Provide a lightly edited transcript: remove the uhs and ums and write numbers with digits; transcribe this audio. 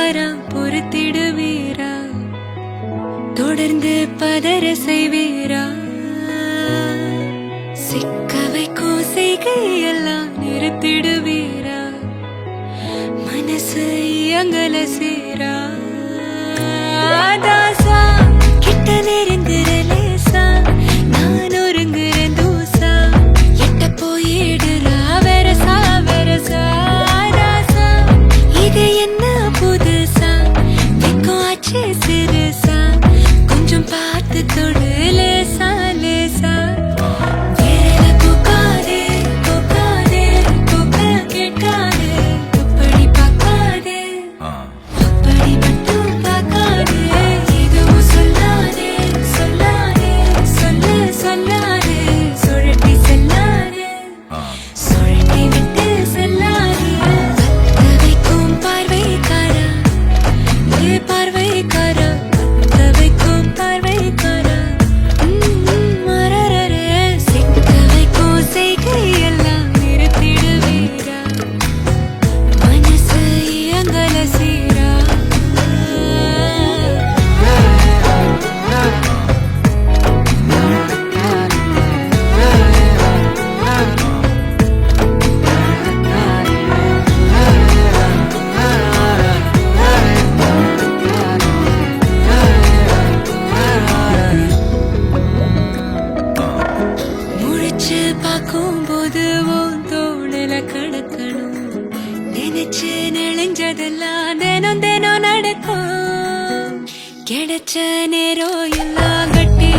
வரா பொறுத்திடுவீரா தொடர்ந்து பதற செய்வீரா சிக்க வைக்கும் செய்கையெல்லாம் நிறுத்திடுவீரா மனசு இயங்கல சீரா தாசா கிட்ட நெருங்குற லேசா நான் ஒருங்குறேன் தூசா எட்ட போயிடுறா வெரசா வெரசா தாசா இது என்ன புதுசா வெக்கம் ஆச்சு சிறுசா கொஞ்சம் பார்த்து தொடு லேசா லேசா வேற போகாதே போகாதே போக கேட்காதே அப்படி பார்க்காதே அப்படி மட்டும் பார்க்காதே எதுவும் சொல்லாதே சொல்லாதே சொல்ல சொல்லாதே சுழட்டி செல்லாதே சுழட்டி விட்டு செல்லாதே பத்த வைக்கும் பார்வைக்காரா பார்வைக்காரா பத்த வைக்கும் பார்வைக்காரா மரரரே சிக்க வைக்கும் செய்கையெல்லாம் நிறுத்திடுவீரா மனசு இயங்கல சீரா முழிச்சு பார்க்கும்போது உன் தோணுல கடக்கணும் நினைச்சு நெளிஞ்சதெல்லாம் தினம் தினம் நடக்கும் கிடைச்ச நேரம் எல்லாம் கட்டி